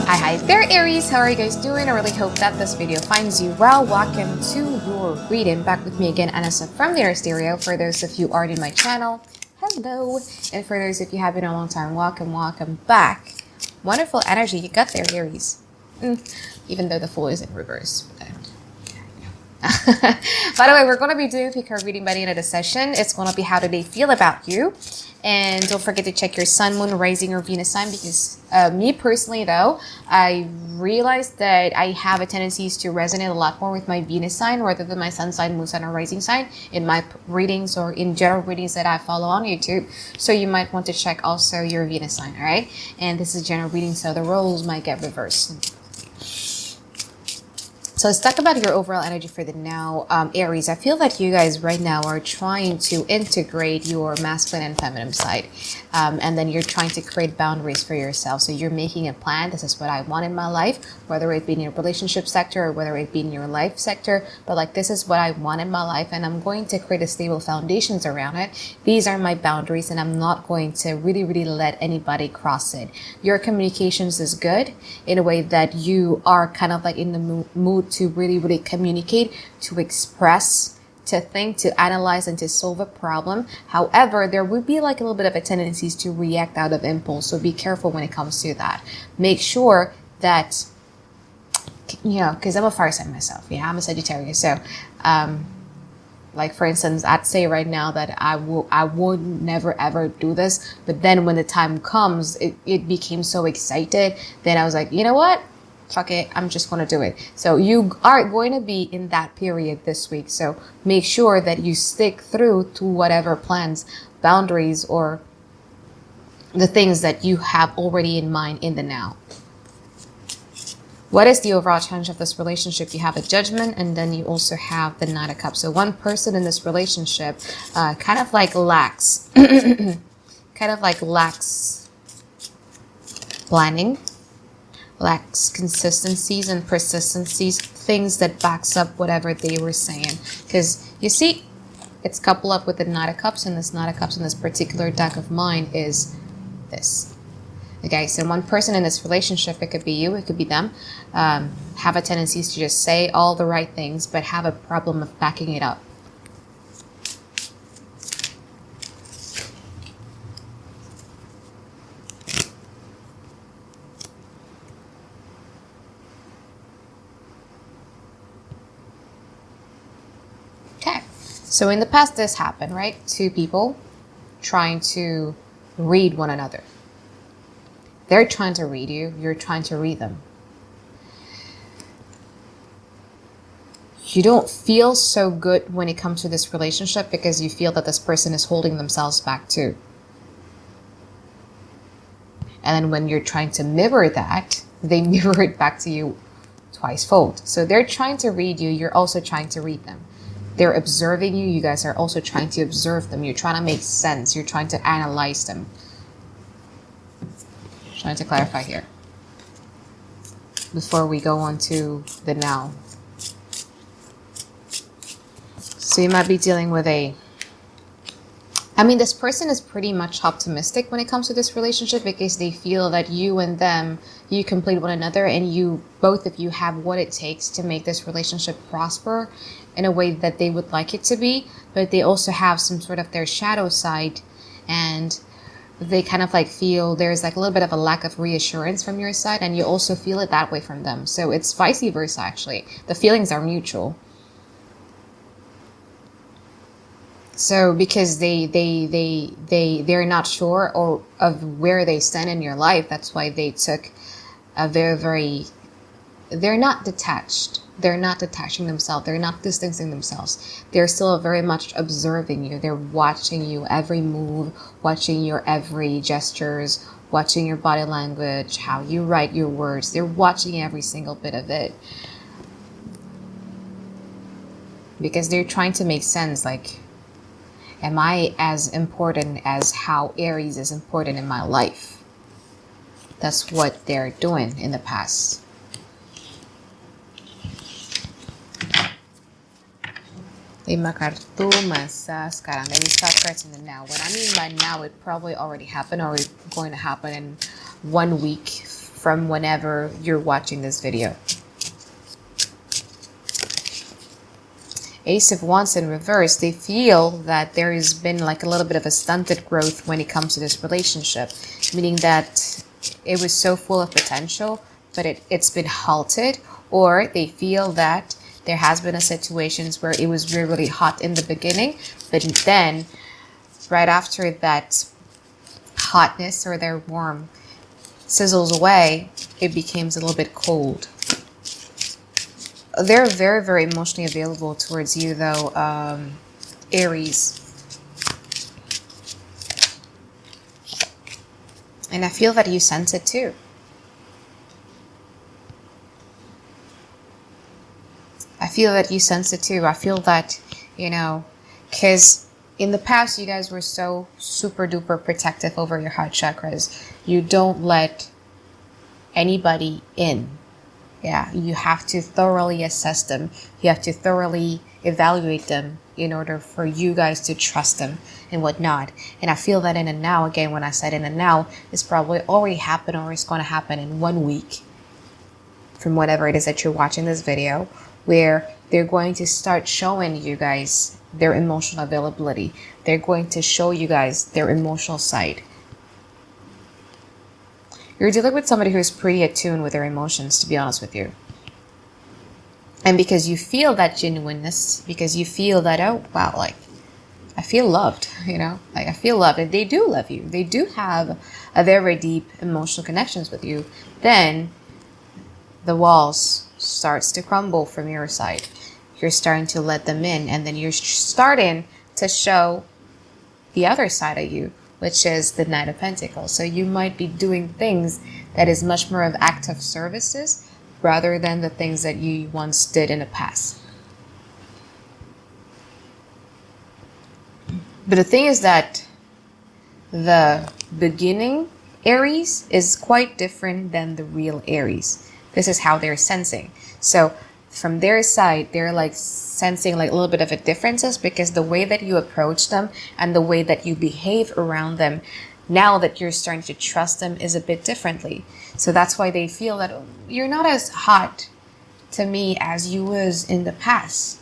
Hi there, Aries. How are you guys doing? I really hope that this video finds you well. Welcome to your reading. Back with me again, Anisa from the Aries Stereo. For those of you already in my channel, hello. And for those of you have been a long time, welcome back. Wonderful energy you got there, Aries. Even though the Fool is in reverse. By the way, we're going to be doing a pick card reading by the end of the session. It's going to be how do they feel about you. And don't forget to check your sun, moon, rising, or Venus sign because me personally, though, I realized that I have a tendency to resonate a lot more with my Venus sign rather than my sun sign, moon sign, or rising sign in my readings or in general readings that I follow on YouTube. So you might want to check also your Venus sign, all right? And this is general reading, so the roles might get reversed. So let's talk about your overall energy for the now. Aries, I feel that you guys right now are trying to integrate your masculine and feminine side. And then you're trying to create boundaries for yourself. So you're making a plan. This is what I want in my life, whether it be in your relationship sector or whether it be in your life sector. But like, this is what I want in my life and I'm going to create a stable foundations around it. These are my boundaries and I'm not going to really let anybody cross it. Your communications is good in a way that you are kind of like in the mood to really communicate, to express, to think, to analyze, and to solve a problem. However, there would be like a little bit of a tendency to react out of impulse. So be careful when it comes to that. Make sure that, you know, because I'm a fire sign myself. Yeah, I'm a Sagittarius. So, like for instance, I'd say right now that I would never ever do this. But then when the time comes, it became so excited. Then I was like, you know what? Fuck it, I'm just going to do it. So you are going to be in that period this week. So make sure that you stick through to whatever plans, boundaries, or the things that you have already in mind in the now. What is the overall challenge of this relationship? You have a Judgment and then you also have the Knight of Cups. So one person in this relationship kind of like lacks planning, lacks consistencies and persistencies, things that backs up whatever they were saying. Because you see, it's coupled up with the Knight of Cups, and this Knight of Cups in this particular deck of mine is this. Okay, so one person in this relationship, it could be you, it could be them, have a tendency to just say all the right things, but have a problem of backing it up. So in the past, this happened, right? Two people trying to read one another. They're trying to read you. You're trying to read them. You don't feel so good when it comes to this relationship because you feel that this person is holding themselves back too. And then when you're trying to mirror that, they mirror it back to you twice fold. So they're trying to read you. You're also trying to read them. They're observing you. You guys are also trying to observe them. You're trying to make sense. You're trying to analyze them. Trying to clarify here before we go on to the now. So you might be dealing with this person is pretty much optimistic when it comes to this relationship because they feel that you and them, you complete one another and both of you have what it takes to make this relationship prosper in a way that they would like it to be, but they also have some sort of their shadow side and they kind of like feel there's like a little bit of a lack of reassurance from your side and you also feel it that way from them. So it's vice versa actually. The feelings are mutual. So because they're not sure of where they stand in your life, that's why they took a they're not detached. They're not detaching themselves. They're not distancing themselves. They're still very much observing you. They're watching you every move, watching your every gestures, watching your body language, how you write your words. They're watching every single bit of it. Because they're trying to make sense, like, am I as important as how Aries is important in my life? That's what they're doing in the past. Lima Kartu, Masas, Karang. Let me start cards in the now. What I mean by now, it probably already happened or it's going to happen in 1 week from whenever you're watching this video. Ace of Wands in reverse, they feel that there has been like a little bit of a stunted growth when it comes to this relationship, meaning that it was so full of potential, but it's been halted, or they feel that there has been a situations where it was really, really hot in the beginning, but then right after that hotness or their warm sizzles away, it becomes a little bit cold. They're very, very emotionally available towards you, though, Aries. And I feel that you sense it too. I feel that you sense it too. I feel that, you know, because in the past, you guys were so super duper protective over your heart chakras. You don't let anybody in. Yeah, you have to thoroughly assess them. You have to thoroughly evaluate them in order for you guys to trust them and whatnot. And I feel that in and now, again, when I said in and now, it's probably already happened or it's going to happen in 1 week from whatever it is that you're watching this video, where they're going to start showing you guys their emotional availability. They're going to show you guys their emotional side. You're dealing with somebody who is pretty attuned with their emotions, to be honest with you. And because you feel that genuineness, because you feel that, oh, wow, like, I feel loved, you know? Like, I feel loved. And they do love you. They do have a very deep emotional connections with you. Then the walls starts to crumble from your side. You're starting to let them in. And then you're starting to show the other side of you, which is the Knight of Pentacles. So you might be doing things that is much more of active services rather than the things that you once did in the past. But the thing is that the beginning Aries is quite different than the real Aries. This is how they're sensing. So from their side, they're like sensing like a little bit of a differences, because the way that you approach them and the way that you behave around them, now that you're starting to trust them, is a bit differently. So that's why they feel that, oh, you're not as hot to me as you was in the past.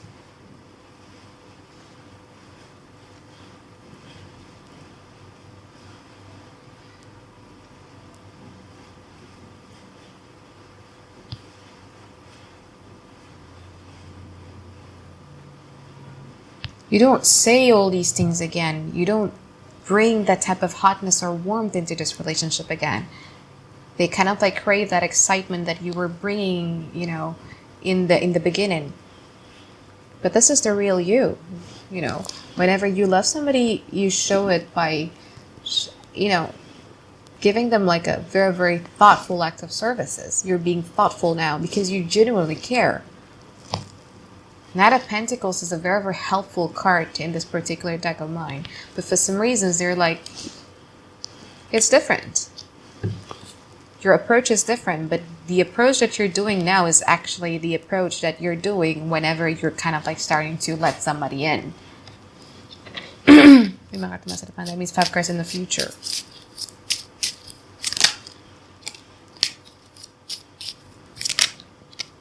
You don't say all these things again. You don't bring that type of hotness or warmth into this relationship again. They kind of like crave that excitement that you were bringing, you know, in the beginning. But this is the real you, you know. Whenever you love somebody, you show it by, you know, giving them like a very, very thoughtful act of services. You're being thoughtful now because you genuinely care. Knight of Pentacles is a very, very helpful card in this particular deck of mine. But for some reasons, they're like, it's different. Your approach is different, but the approach that you're doing now is actually the approach that you're doing whenever you're kind of like starting to let somebody in. That means 5 cards in the future.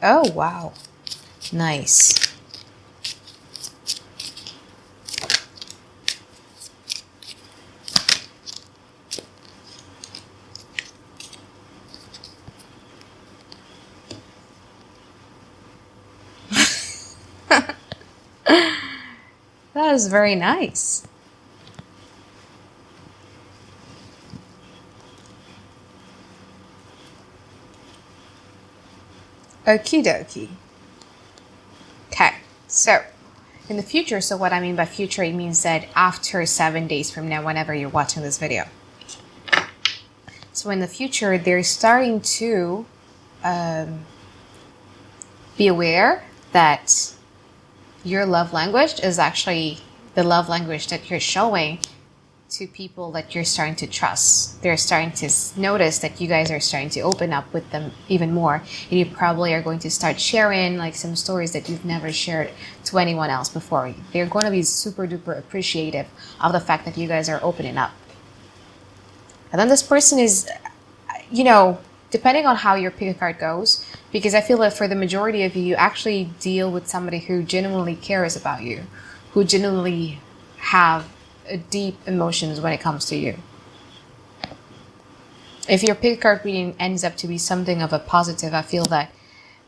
Oh, wow. Nice. That is very nice. Okie dokie. Okay, so in the future, so what I mean by future, it means that after 7 days from now, whenever you're watching this video. So in the future, they're starting to be aware that your love language is actually the love language that you're showing to people that you're starting to trust. They're starting to notice that you guys are starting to open up with them even more. And you probably are going to start sharing like some stories that you've never shared to anyone else before. They're going to be super duper appreciative of the fact that you guys are opening up. And then this person is, you know, depending on how your pick a card goes, because I feel that for the majority of you, you actually deal with somebody who genuinely cares about you, who genuinely have a deep emotions when it comes to you. If your pick a card reading ends up to be something of a positive, I feel that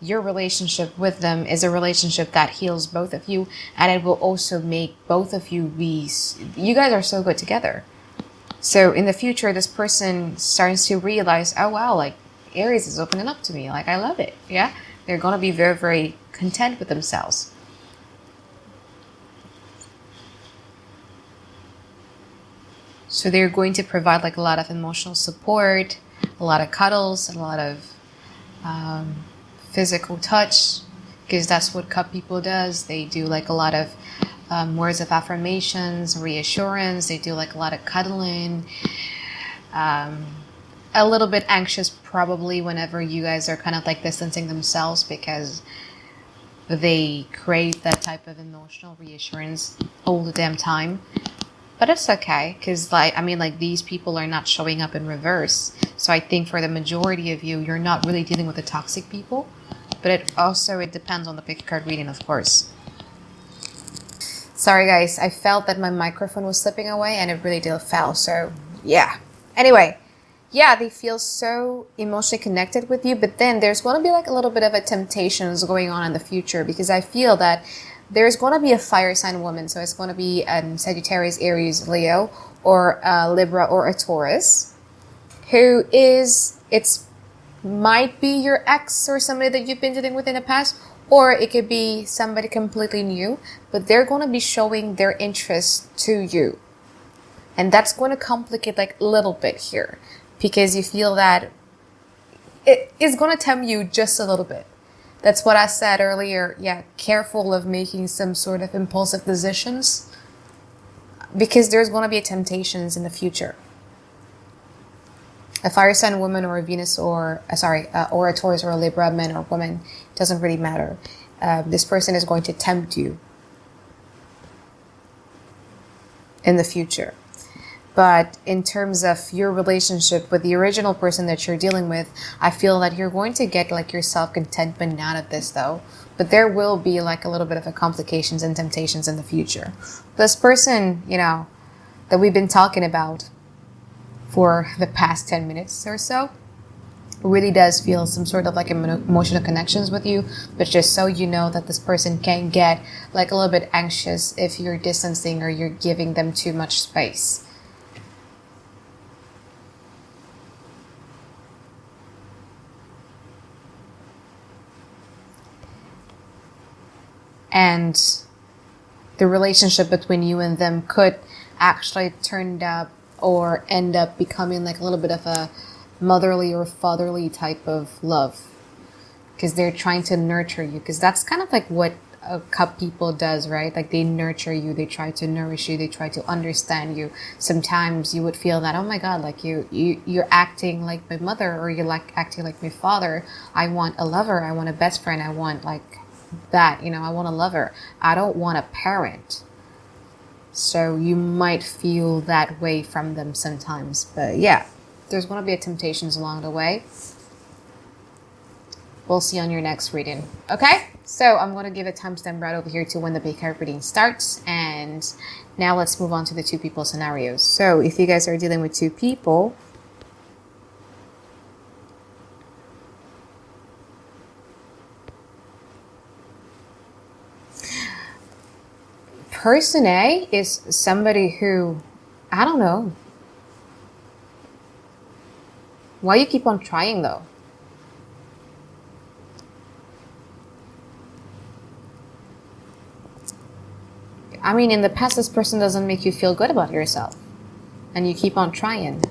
your relationship with them is a relationship that heals both of you, and it will also make both of you be, you guys are so good together. So in the future, this person starts to realize, oh wow, like Aries is opening up to me. Like, I love it. Yeah. They're going to be very, very content with themselves. So they're going to provide like a lot of emotional support, a lot of cuddles, a lot of physical touch, because that's what cup people does. They do like a lot of words of affirmations, reassurance. They do like a lot of cuddling. A little bit anxious probably whenever you guys are kind of like distancing themselves, because they crave that type of emotional reassurance all the damn time. But it's okay, because like, I mean, like these people are not showing up in reverse. So I think for the majority of you, you're not really dealing with the toxic people. But it depends on the pick a card reading, of course. Sorry guys, I felt that my microphone was slipping away and it really did fell. So yeah. Anyway, yeah, they feel so emotionally connected with you, but then there's going to be like a little bit of a temptations going on in the future, because I feel that there's going to be a fire sign woman. So it's going to be a Sagittarius, Aries, Leo, or a Libra or a Taurus, who is, might be your ex or somebody that you've been dealing with in the past, or it could be somebody completely new, but they're going to be showing their interest to you. And that's going to complicate like a little bit here, because you feel that it is going to tempt you just a little bit. That's what I said earlier. Yeah, careful of making some sort of impulsive decisions, because there's going to be temptations in the future. A fire sign woman or a Venus or a Taurus or a Libra, man or woman, doesn't really matter. This person is going to tempt you in the future. But in terms of your relationship with the original person that you're dealing with, I feel that you're going to get like your self-contentment out of this though. But there will be like a little bit of a complications and temptations in the future. This person, you know, that we've been talking about for the past 10 minutes or so, really does feel some sort of like emotional connections with you. But just so you know that this person can get like a little bit anxious if you're distancing or you're giving them too much space. And the relationship between you and them could actually turn up or end up becoming like a little bit of a motherly or fatherly type of love, because they're trying to nurture you, because that's kind of like what a cup people does, right? Like they nurture you, they try to nourish you, they try to understand you. Sometimes you would feel that, oh my god, like you're acting like my mother, or you're like acting like my father. I want a lover, I want a best friend, I want like that, you know, I want a lover, I don't want a parent. So you might feel that way from them sometimes. But yeah, there's going to be a temptations along the way. We'll see on your next reading. Okay, so I'm going to give a timestamp right over here to when the pick a card reading starts. And now let's move on to the two people scenarios. So if you guys are dealing with two people, person A is somebody who, I don't know. Why you keep on trying though? I mean, in the past, this person doesn't make you feel good about yourself. And you keep on trying.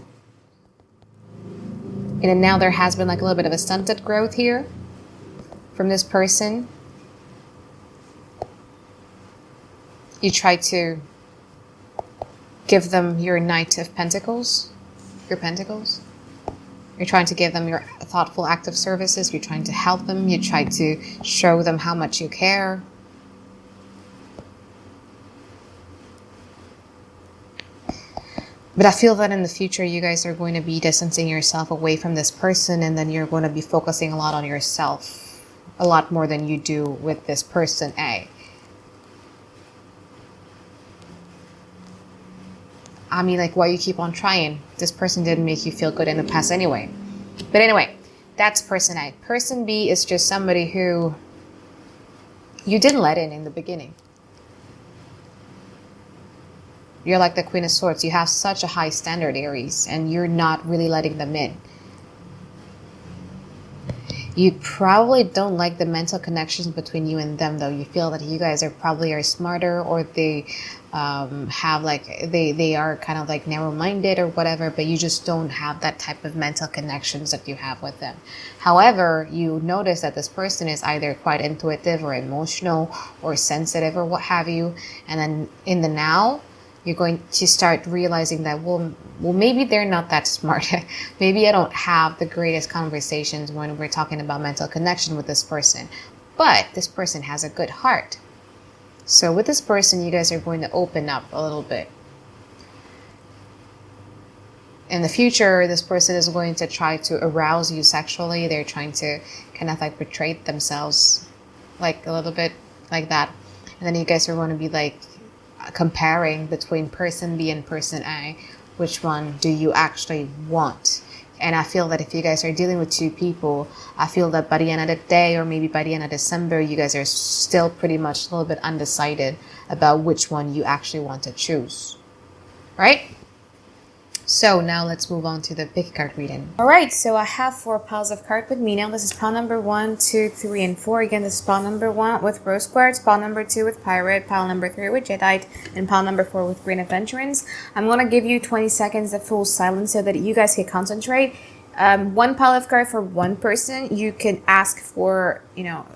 And now there has been like a little bit of a stunted growth here from this person. You try to give them your Knight of Pentacles, your Pentacles. You're trying to give them your thoughtful act of services. You're trying to help them. You try to show them how much you care. But I feel that in the future, you guys are going to be distancing yourself away from this person, and then you're going to be focusing a lot on yourself, a lot more than you do with this person A. I mean, like, why you keep on trying? This person didn't make you feel good in the past anyway. But anyway, that's person A. Person B is just somebody who you didn't let in the beginning. You're like the Queen of Swords. You have such a high standard, Aries, and you're not really letting them in. You probably don't like the mental connections between you and them, though. You feel that you guys are smarter, or they have like they are kind of like narrow-minded or whatever, but you just don't have that type of mental connections that you have with them. However, you notice that this person is either quite intuitive or emotional or sensitive or what have you, and then in the now, you're going to start realizing that, well, maybe they're not that smart. Maybe I don't have the greatest conversations when we're talking about mental connection with this person. But this person has a good heart. So with this person, you guys are going to open up a little bit. In the future, this person is going to try to arouse you sexually. They're trying to kind of like portray themselves like a little bit like that. And then you guys are going to be like comparing between person B and person A. Which one do you actually want? And I feel that if you guys are dealing with two people, I feel that by the end of the day, or maybe by the end of December, you guys are still pretty much a little bit undecided about which one you actually want to choose, right? So now let's move on to the pick card reading. All right, so I have 4 piles of cards with me now. This is pile number 1, 2, 3, and 4. Again, this is pile number 1 with Rose Quartz, pile number 2 with Pirate, pile number 3 with Jadeite, and pile number 4 with Green Adventurance. I'm going to give you 20 seconds of full silence so that you guys can concentrate. 1 pile of card for one person. You can ask for,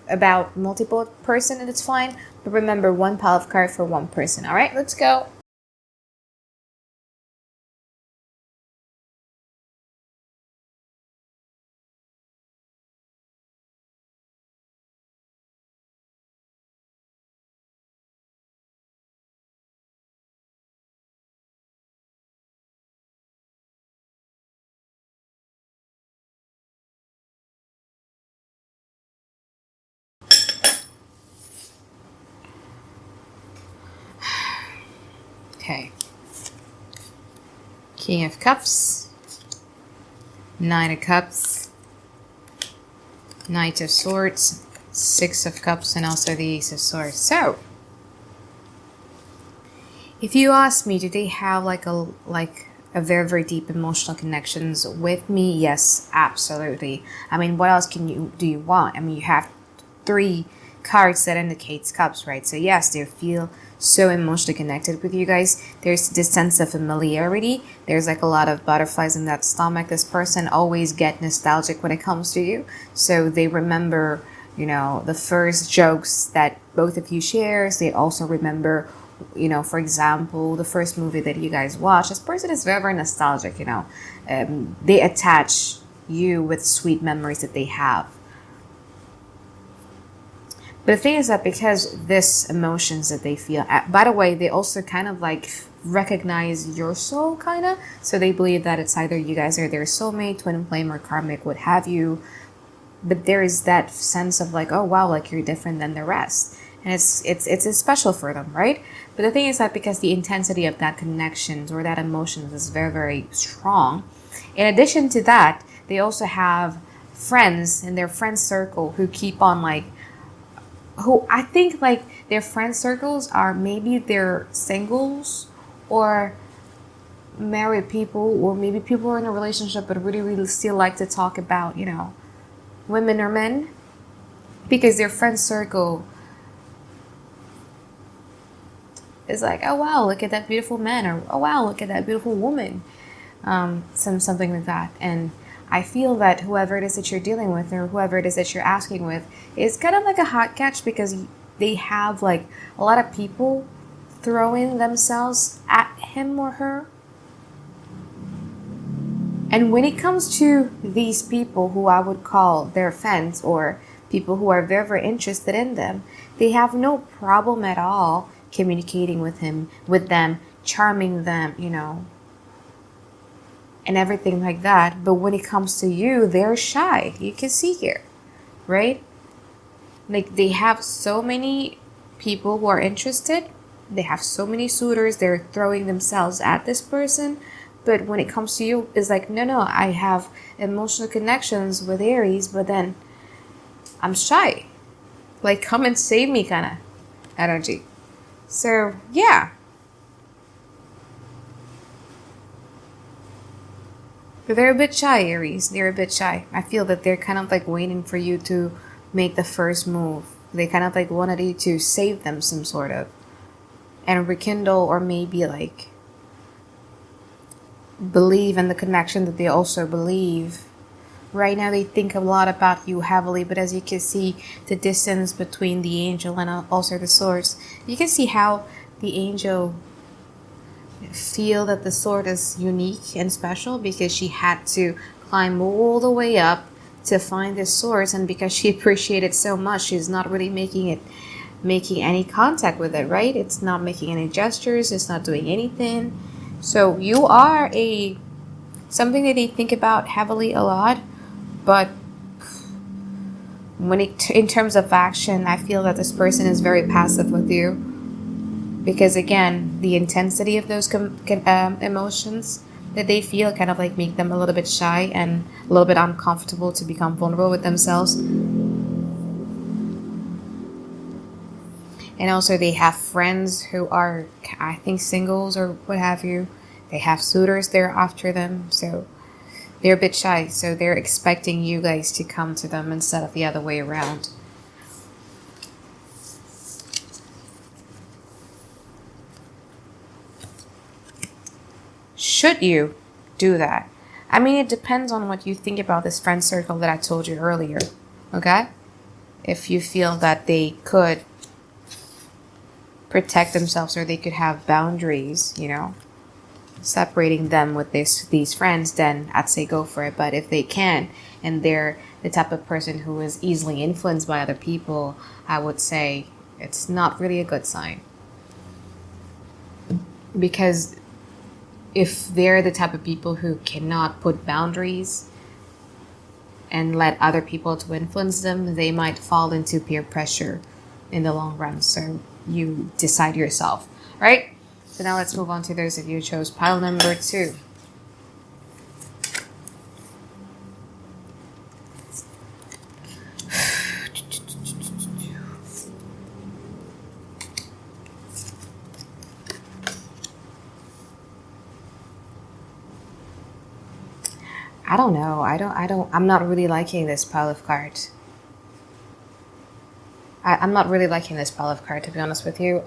about multiple person, and it's fine. But remember, 1 pile of card for one person. All right, let's go. Okay. King of Cups, 9 of Cups, Knight of Swords, 6 of Cups, and also the Ace of Swords. So, if you ask me, do they have like a very, very deep emotional connections with me? Yes, absolutely. I mean, what else do you want? I mean, you have 3 cards that indicates cups, right? So yes, they feel so emotionally connected with you guys. There's this sense of familiarity. There's like a lot of butterflies in that stomach. This person always get nostalgic when it comes to you. So they remember, the first jokes that both of you shares. They also remember, for example, the first movie that you guys watched. This person is very, very nostalgic, They attach you with sweet memories that they have. But the thing is that because this emotions that they feel, by the way, they also kind of like recognize your soul, kind of. So they believe that it's either you guys are their soulmate, twin flame, or karmic, what have you. But there is that sense of like, oh wow, like you're different than the rest, and it's special for them, right? But the thing is that because the intensity of that connections or that emotions is very, very strong. In addition to that, they also have friends in their friend circle who keep on like. Who I think like their friend circles are maybe they're singles or married people, or maybe people who are in a relationship but really, really still like to talk about, women or men, because their friend circle is like, oh wow, look at that beautiful man, or oh wow, look at that beautiful woman, something like that. And I feel that whoever it is that you're dealing with, or whoever it is that you're asking with, is kind of like a hot catch, because they have like a lot of people throwing themselves at him or her. And when it comes to these people who I would call their fans, or people who are very, very interested in them, they have no problem at all communicating with them, charming them, and everything like that. But when it comes to you, they're shy. You can see here, right? Like they have so many people who are interested. They have so many suitors. They're throwing themselves at this person. But when it comes to you, it's like, no, I have emotional connections with Aries, but then I'm shy. Like, come and save me kind of energy. So, yeah. But they're a bit shy, Aries. They're a bit shy. I feel that they're kind of like waiting for you to make the first move. They kind of like wanted you to save them some sort of. And rekindle, or maybe like believe in the connection that they also believe. Right now they think a lot about you heavily, but as you can see the distance between the angel and also the source, you can see how the angel feel that the sword is unique and special because she had to climb all the way up to find this source, and because she appreciated so much, she's not really making any contact with it, right? It's not making any gestures, it's not doing anything. So you are something that they think about heavily a lot, but in terms of action, I feel that this person is very passive with you, because again, the intensity of those emotions that they feel kind of like make them a little bit shy and a little bit uncomfortable to become vulnerable with themselves. And also they have friends who are, I think, singles or what have you. They have suitors there after them, so they're a bit shy. So they're expecting you guys to come to them instead of the other way around. Should you do that? I mean, it depends on what you think about this friend circle that I told you earlier, okay? If you feel that they could protect themselves or they could have boundaries, separating them with these friends, then I'd say go for it. But if they can, and they're the type of person who is easily influenced by other people, I would say it's not really a good sign. Because if they're the type of people who cannot put boundaries and let other people to influence them, they might fall into peer pressure in the long run. So you decide yourself, right? So now let's move on to those of you who chose pile number 2. I don't know. I'm not really liking this pile of cards. I'm not really liking this pile of cards, to be honest with you.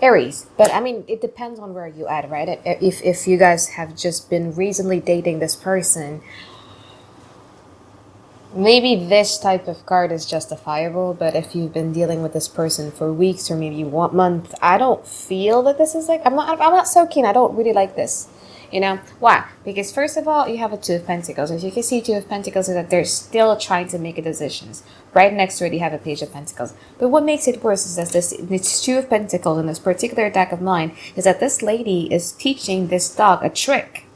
Aries, but I mean, it depends on where you at, right? If you guys have just been recently dating this person, maybe this type of card is justifiable. But if you've been dealing with this person for weeks or maybe 1 month, I don't feel that this is like, I'm not so keen. I don't really like this. Why? Because first of all, you have a 2 of Pentacles. As you can see, 2 of Pentacles is that they're still trying to make decisions. Right next to it, you have a Page of Pentacles. But what makes it worse is that this 2 of Pentacles in this particular deck of mine is that this lady is teaching this dog a trick.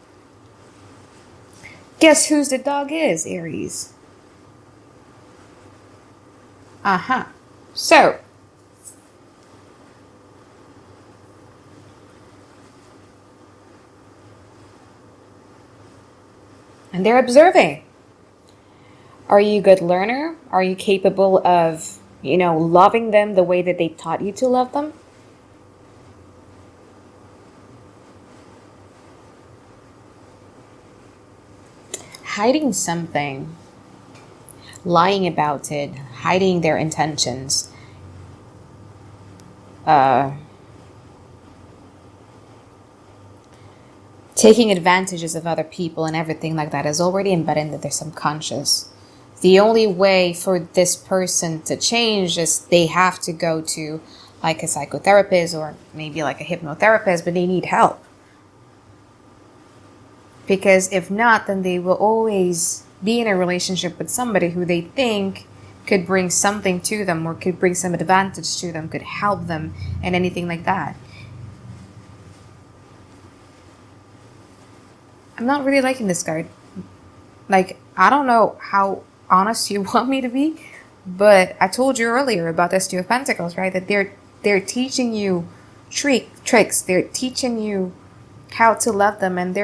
Guess whose the dog is, Aries? So, and they're observing. Are you a good learner? Are you capable of, loving them the way that they taught you to love them? Hiding something, lying about it, hiding their intentions, taking advantages of other people and everything like that is already embedded into their subconscious. The only way for this person to change is they have to go to like a psychotherapist or maybe like a hypnotherapist, but they need help. Because if not, then they will always be in a relationship with somebody who they think could bring something to them or could bring some advantage to them, could help them and anything like that. I'm not really liking this card. Like, I don't know how honest you want me to be, but I told you earlier about this Two of Pentacles, right? That they're teaching you tricks. They're teaching you how to love them, and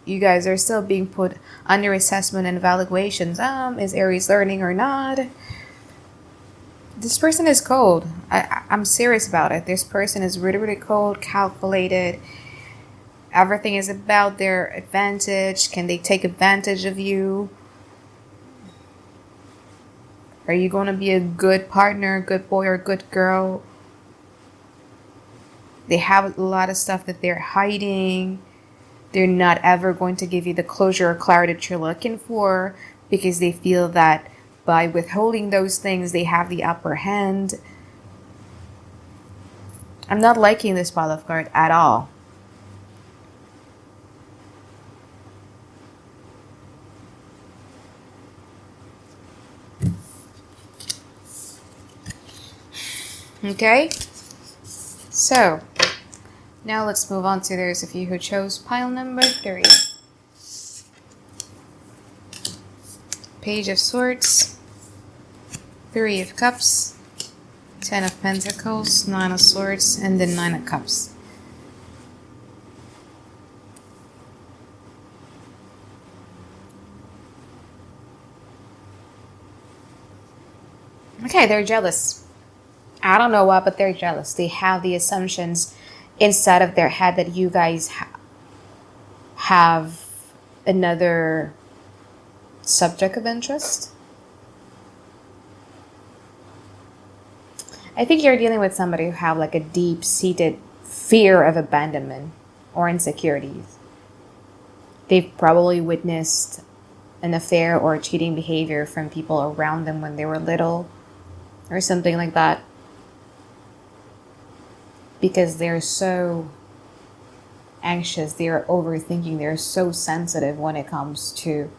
you guys are still being put under assessment and evaluations. Is Aries learning or not? This person is cold. I'm serious about it. This person is really, really cold, calculated. Everything is about their advantage. Can they take advantage of you? Are you going to be a good partner, good boy, or good girl? They have a lot of stuff that they're hiding. They're not ever going to give you the closure or clarity that you're looking for because they feel that by withholding those things, they have the upper hand. I'm not liking this pile of cards at all. Okay, so now let's move on to those of you who chose pile number 3. Page of Swords, 3 of Cups, 10 of Pentacles, 9 of Swords, and then 9 of Cups. Okay, they're jealous. I don't know why, but they're jealous. They have the assumptions inside of their head that you guys have another subject of interest. I think you're dealing with somebody who have like a deep-seated fear of abandonment or insecurities. They've probably witnessed an affair or cheating behavior from people around them when they were little or something like that. Because they're so anxious, they're overthinking, they're so sensitive when it comes to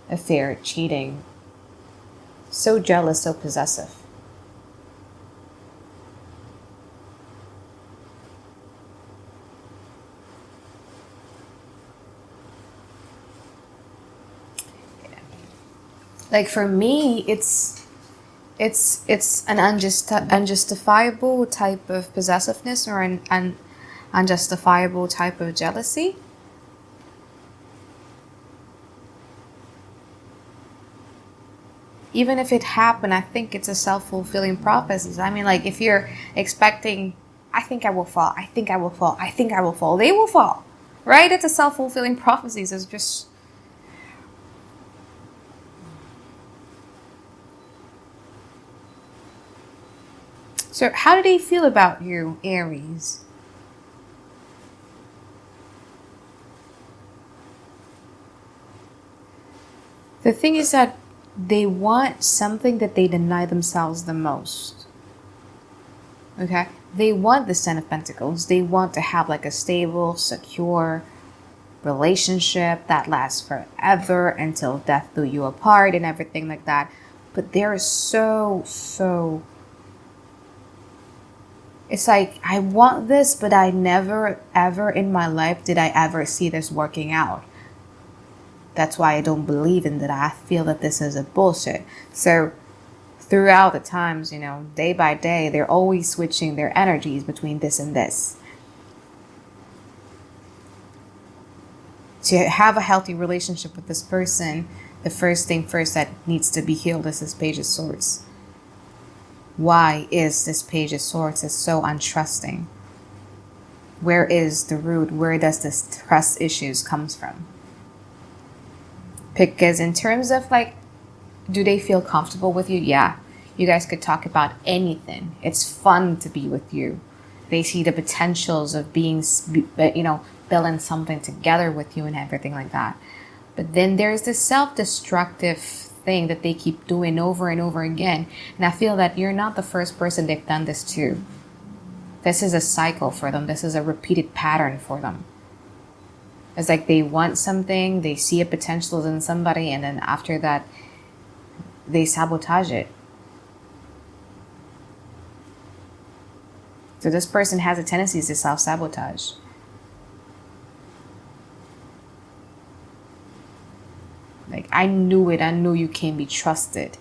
affair, cheating. So jealous, so possessive. Like for me, it's an unjustifiable type of possessiveness or an unjustifiable type of jealousy. Even if it happened, I think it's a self-fulfilling prophecy. I mean, like if you're expecting, I think I will fall, I think I will fall, I think I will fall, they will fall, right? It's a self-fulfilling prophecy. So it's just... So how do they feel about you, Aries? The thing is that they want something that they deny themselves the most. Okay? They want the Ten of Pentacles. They want to have like a stable, secure relationship that lasts forever until death do you apart and everything like that. But they're so... It's like, I want this, but I never, ever in my life did I ever see this working out. That's why I don't believe in that. I feel that this is a bullshit. So throughout the times, you know, day by day, they're always switching their energies between this and this. To have a healthy relationship with this person, the first thing first that needs to be healed is this Page of Swords. Why is this Page of Swords is so untrusting? Where is the root? Where does this trust issues comes from? Because in terms of like, do they feel comfortable with you? Yeah. You guys could talk about anything. It's fun to be with you. They see the potentials of being, you know, building something together with you and everything like that. But then there's this self-destructive thing that they keep doing over and over again. And I feel that you're not the first person they've done this to. This is a cycle for them. This is a repeated pattern for them. It's like they want something, they see a potential in somebody, and then after that, they sabotage it. So this person has a tendency to self-sabotage. Like, I knew it. I knew you can be trusted.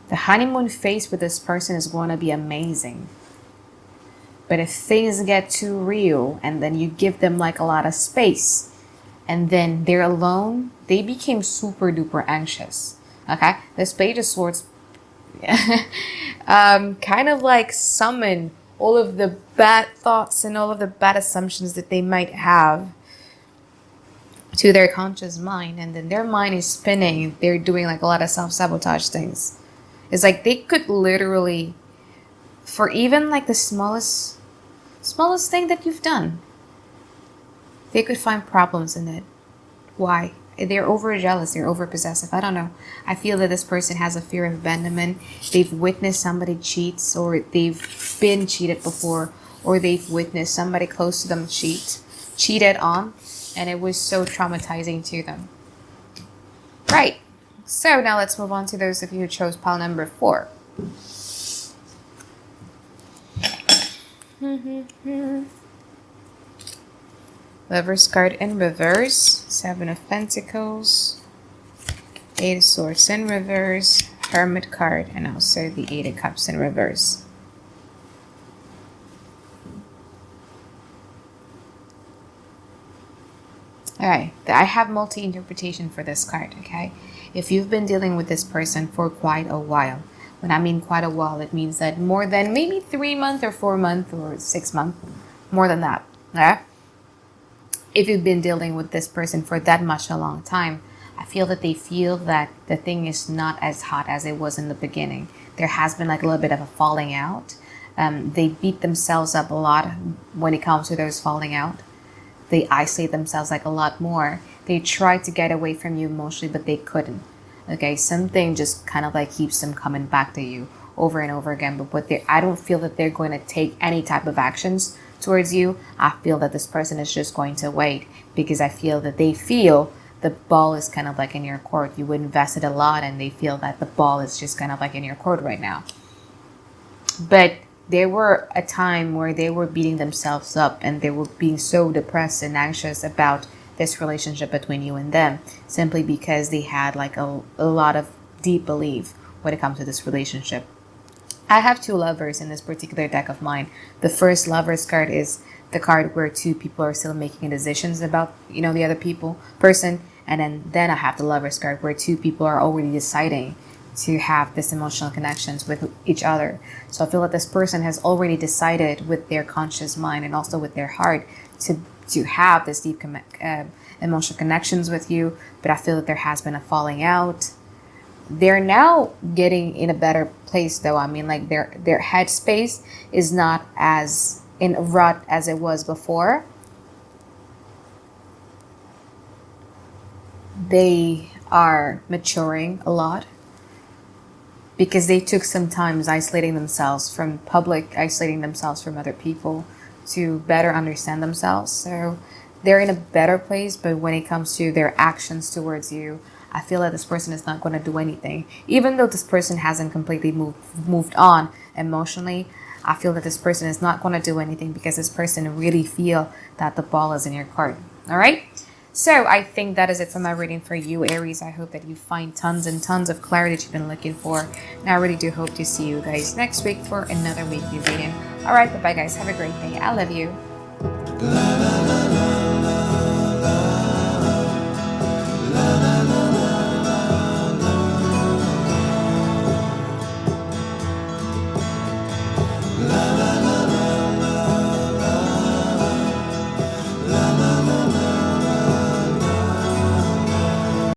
The honeymoon phase with this person is going to be amazing. But if things get too real and then you give them like a lot of space and then they're alone, they became super duper anxious. Okay? This Page of Swords kind of like summon all of the bad thoughts and all of the bad assumptions that they might have to their conscious mind, and then their mind is spinning. They're doing like a lot of self-sabotage things. It's like they could literally, for even like the smallest thing that you've done, they could find problems in it. Why? They're over jealous, they're over possessive. I don't know. I feel that this person has a fear of abandonment. They've witnessed somebody cheats, or they've been cheated before, or they've witnessed somebody close to them cheated on, and it was so traumatizing to them. Right. So now let's move on to those of you who chose pile number 4. Lover's card in reverse, 7 of Pentacles, 8 of Swords in reverse, Hermit card, and also the 8 of Cups in reverse. Alright, I have multi-interpretation for this card, okay? If you've been dealing with this person for quite a while, when I mean quite a while, it means that more than maybe 3 months or 4 months or 6 months, more than that, okay? If you've been dealing with this person for that much a long time, I feel that they feel that the thing is not as hot as it was in the beginning. There has been like a little bit of a falling out. They beat themselves up a lot when it comes to those falling out. They isolate themselves like a lot more. They try to get away from you emotionally, but they couldn't. Okay, something just kind of like keeps them coming back to you over and over again. But I don't feel that they're going to take any type of actions towards you. I feel that this person is just going to wait, because I feel that they feel the ball is kind of like in your court. You invested a lot and they feel that the ball is just kind of like in your court right now. But there were a time where they were beating themselves up and they were being so depressed and anxious about this relationship between you and them, simply because they had like a lot of deep belief when it comes to this relationship. I have 2 lovers in this particular deck of mine. The first Lovers card is the card where 2 people are still making decisions about, the other person. And then I have the Lovers card where 2 people are already deciding to have this emotional connections with each other. So I feel that this person has already decided with their conscious mind and also with their heart to have this deep emotional connections with you. But I feel that there has been a falling out. They're now getting in a better place, though. I mean, like their headspace is not as in a rut as it was before. They are maturing a lot because they took some time isolating themselves from public, isolating themselves from other people to better understand themselves. So they're in a better place, but when it comes to their actions towards you, I feel that this person is not going to do anything. Even though this person hasn't completely moved on emotionally, I feel that this person is not going to do anything because this person really feel that the ball is in your court. All right? So I think that is it for my reading for you, Aries. I hope that you find tons and tons of clarity that you've been looking for. And I really do hope to see you guys next week for another weekly reading. All right, bye-bye, guys. Have a great day. I love you.